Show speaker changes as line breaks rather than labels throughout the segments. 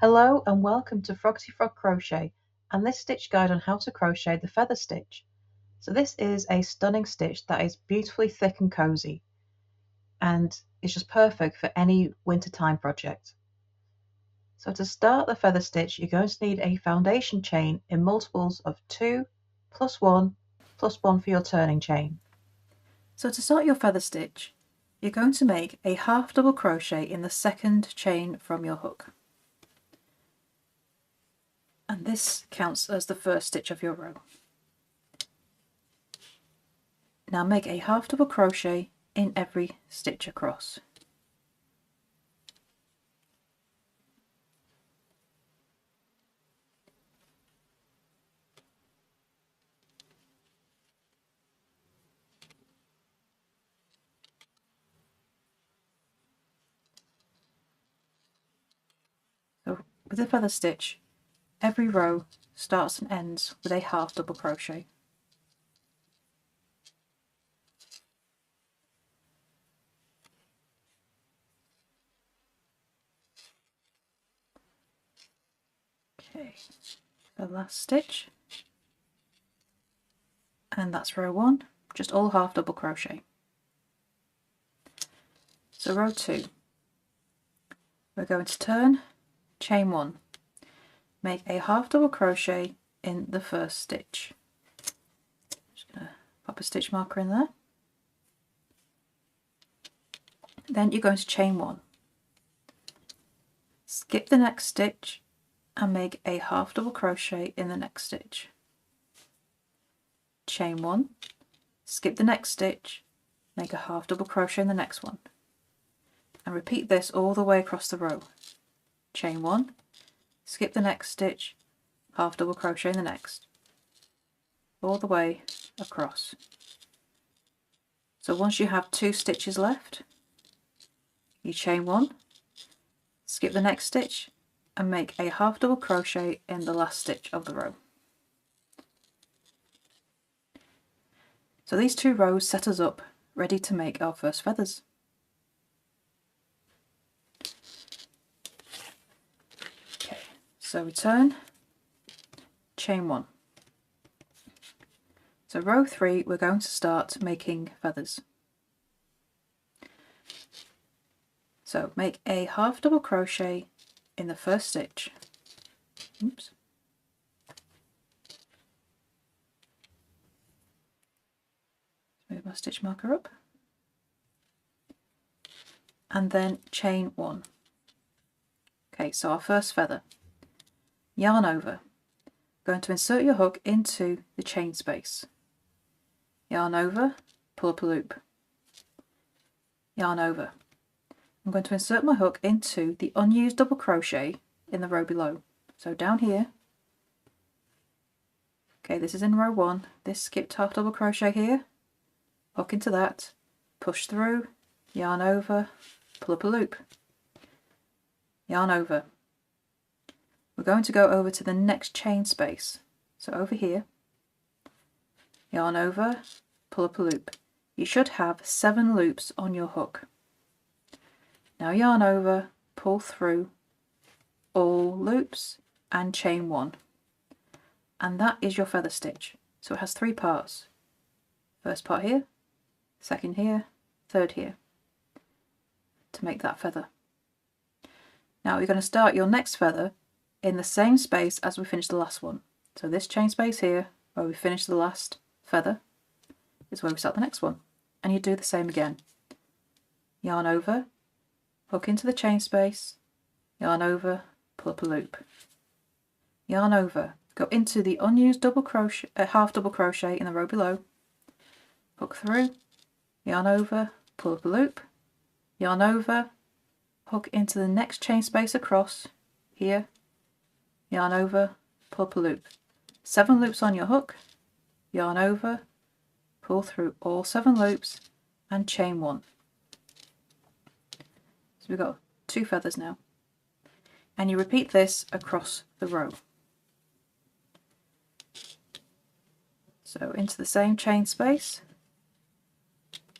Hello and welcome to Froggity Frog Crochet and this stitch guide on how to crochet the feather stitch. So this is a stunning stitch that is beautifully thick and cozy and it's just perfect for any wintertime project. So to start the feather stitch you're going to need a foundation chain in multiples of 2 plus 1 plus 1 for your turning chain.
So to start your feather stitch you're going to make a half double crochet in the second chain from your hook. And this counts as the first stitch of your row. Now make a half double crochet in every stitch across. So with the feather stitch, every row starts and ends with a half double crochet. Okay, the last stitch, and that's row 1, just all half double crochet. So row 2, we're going to turn, chain 1, make a half double crochet in the first stitch. Just going to pop a stitch marker in there. Then you're going to chain 1, skip the next stitch and make a half double crochet in the next stitch. Chain 1, skip the next stitch, make a half double crochet in the next one, and repeat this all the way across the row. Chain 1, skip the next stitch, half double crochet in the next, all the way across. So once you have 2 stitches left, you chain 1, skip the next stitch and make a half double crochet in the last stitch of the row. So these 2 rows set us up ready to make our first feathers. Okay, so we turn, chain 1. So row 3 we're going to start making feathers. So make a half double crochet in the first stitch. Oops. Move my stitch marker up. And then chain 1. Okay, so our first feather. Yarn over. Going to insert your hook into the chain space. Yarn over, pull up a loop. Yarn over. I'm going to insert my hook into the unused double crochet in the row below. So down here. Okay, this is in row 1. This skipped half double crochet here. Hook into that, push through, yarn over, pull up a loop. Yarn over. We're going to go over to the next chain space. So over here, yarn over, pull up a loop. You should have 7 loops on your hook. Now yarn over, pull through all loops and chain 1. And that is your feather stitch. So it has 3 parts. First part here, second here, third here, to make that feather. Now you're going to start your next feather in the same space as we finished the last one. So this chain space here, where we finished the last feather, is where we start the next one. And you do the same again. Yarn over, hook into the chain space, yarn over, pull up a loop. Yarn over, go into the unused double crochet, half double crochet in the row below, hook through, yarn over, pull up a loop, yarn over, hook into the next chain space across here, yarn over, pull up a loop. 7 loops on your hook, yarn over, pull through all 7 loops and chain 1. So we've got 2 feathers now. And you repeat this across the row. So into the same chain space,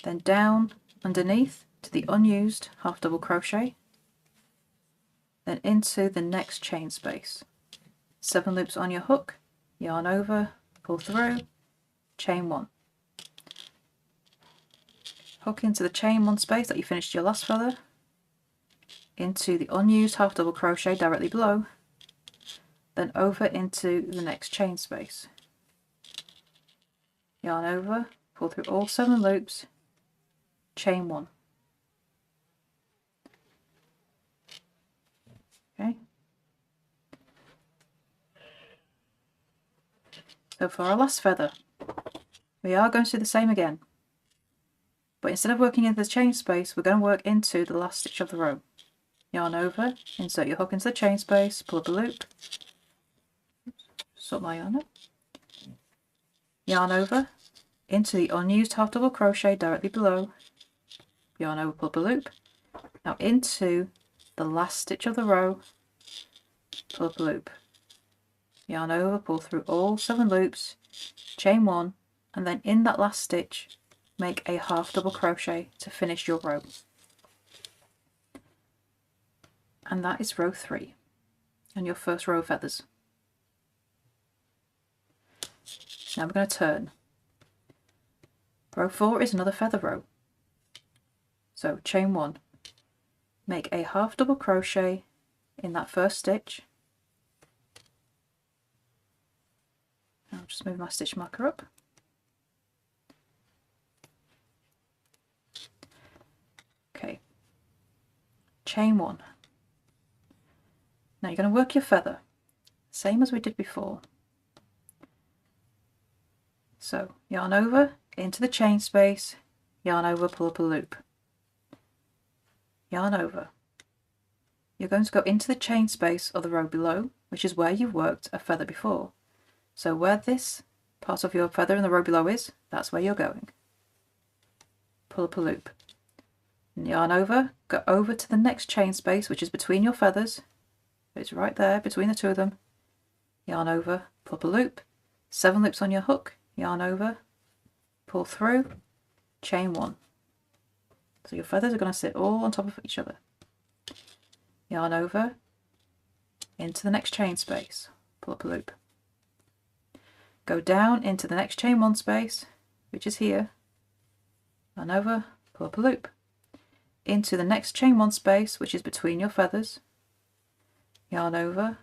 then down underneath to the unused half double crochet, then into the next chain space. 7 loops on your hook, yarn over, pull through, chain 1. Hook into the chain 1 space that you finished your last feather, into the unused half double crochet directly below, then over into the next chain space. Yarn over, pull through all 7 loops, chain 1. Okay. So for our last feather, we are going to do the same again. But instead of working into the chain space, we're going to work into the last stitch of the row. Yarn over, insert your hook into the chain space, pull up a loop, sort my yarn up, yarn over, into the unused half double crochet directly below, yarn over, pull up a loop, now into the last stitch of the row, pull up a loop, yarn over, pull through all 7 loops, chain 1, and then in that last stitch make a half double crochet to finish your row. And that is row 3 and your first row of feathers. Now we're going to turn. Row 4 is another feather row. So chain 1, make a half double crochet in that first stitch. I'll just move my stitch marker up. Okay, chain 1. Now you're going to work your feather, same as we did before. So yarn over, into the chain space, yarn over, pull up a loop, yarn over. You're going to go into the chain space of the row below, which is where you've worked a feather before. So where this part of your feather in the row below is, that's where you're going. Pull up a loop. And yarn over, go over to the next chain space, which is between your feathers. It's right there between the two of them. Yarn over, pull up a loop, 7 loops on your hook, yarn over, pull through, chain 1. So your feathers are going to sit all on top of each other. Yarn over, into the next chain space, pull up a loop. Go down into the next chain 1 space, which is here, yarn over, pull up a loop. Into the next chain 1 space, which is between your feathers, yarn over,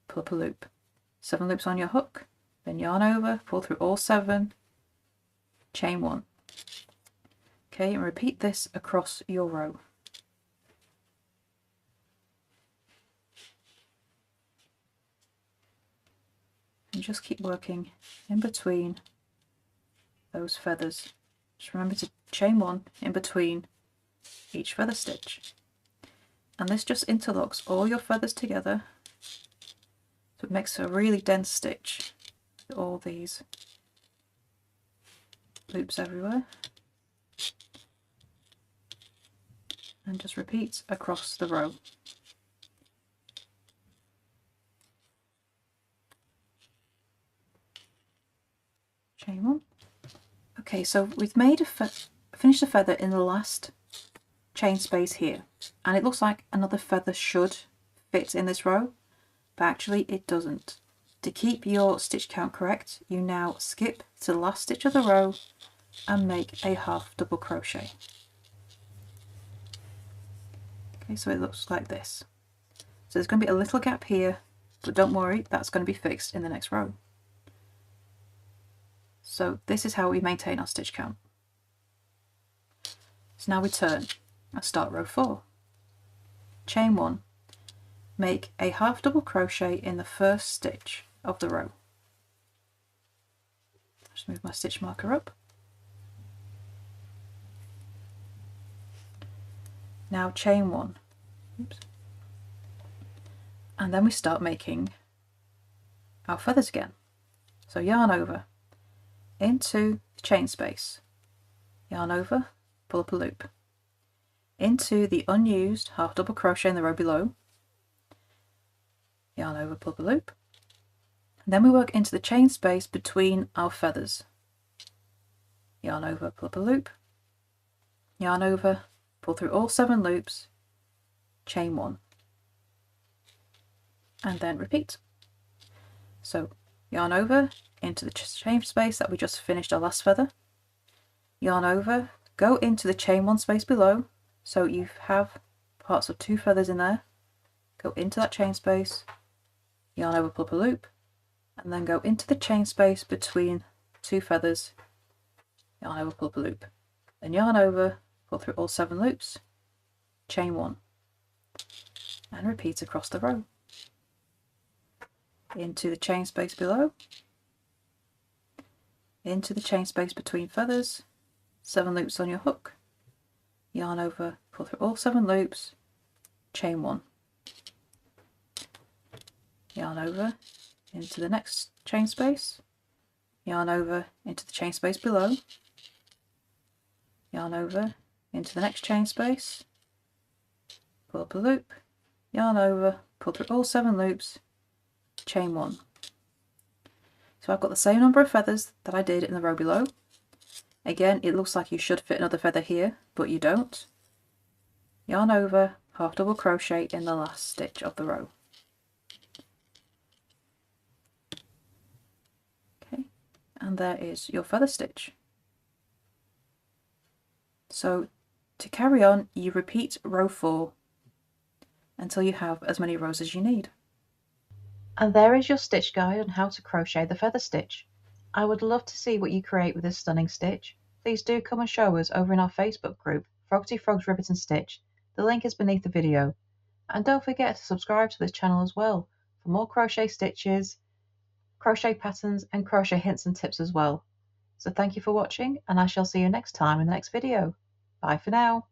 pull up a loop. 7 loops on your hook, then yarn over, pull through all 7, chain 1. Okay, and repeat this across your row. And just keep working in between those feathers. Just remember to chain 1 in between each feather stitch. And this just interlocks all your feathers together, so it makes a really dense stitch with all these loops everywhere. And just repeat across the row. Chain 1. Okay, so we've made finished a feather in the last chain space here, and it looks like another feather should fit in this row, but actually it doesn't. To keep your stitch count correct, you now skip to the last stitch of the row and make a half double crochet. Okay, so it looks like this. So there's going to be a little gap here, but don't worry, that's going to be fixed in the next row. So this is how we maintain our stitch count. So now we turn and start row 4. Chain 1, make a half double crochet in the first stitch of the row. Just move my stitch marker up. Now chain 1. Oops. And then we start making our feathers again. So yarn over, into the chain space, yarn over, pull up a loop, into the unused half double crochet in the row below, yarn over, pull up a loop, and then we work into the chain space between our feathers, yarn over, pull up a loop, yarn over, pull through all 7 loops, chain 1. and then repeat. So yarn over into the chain space that we just finished our last feather, yarn over, go into the chain one space below, so you have parts of 2 feathers in there, go into that chain space, yarn over, pull up a loop, and then go into the chain space between 2 feathers, yarn over, pull up a loop, then yarn over, pull through all 7 loops, chain 1, and repeat across the row. Into the chain space below, into the chain space between feathers, 7 loops on your hook, yarn over, pull through all 7 loops, chain 1, yarn over into the next chain space, yarn over into the chain space below, yarn over into the next chain space, pull up a loop, yarn over, pull through all 7 loops, chain 1. So I've got the same number of feathers that I did in the row below. Again, it looks like you should fit another feather here, but you don't. Yarn over, half double crochet in the last stitch of the row. Okay, and there is your feather stitch. So to carry on, you repeat row 4 until you have as many rows as you need.
And there is your stitch guide on how to crochet the feather stitch. I would love to see what you create with this stunning stitch. Please do come and show us over in our Facebook group, Froggity Frogs Ribbit and Stitch. The link is beneath the video. And don't forget to subscribe to this channel as well for more crochet stitches, crochet patterns and crochet hints and tips as well. So thank you for watching, and I shall see you next time in the next video. Bye for now.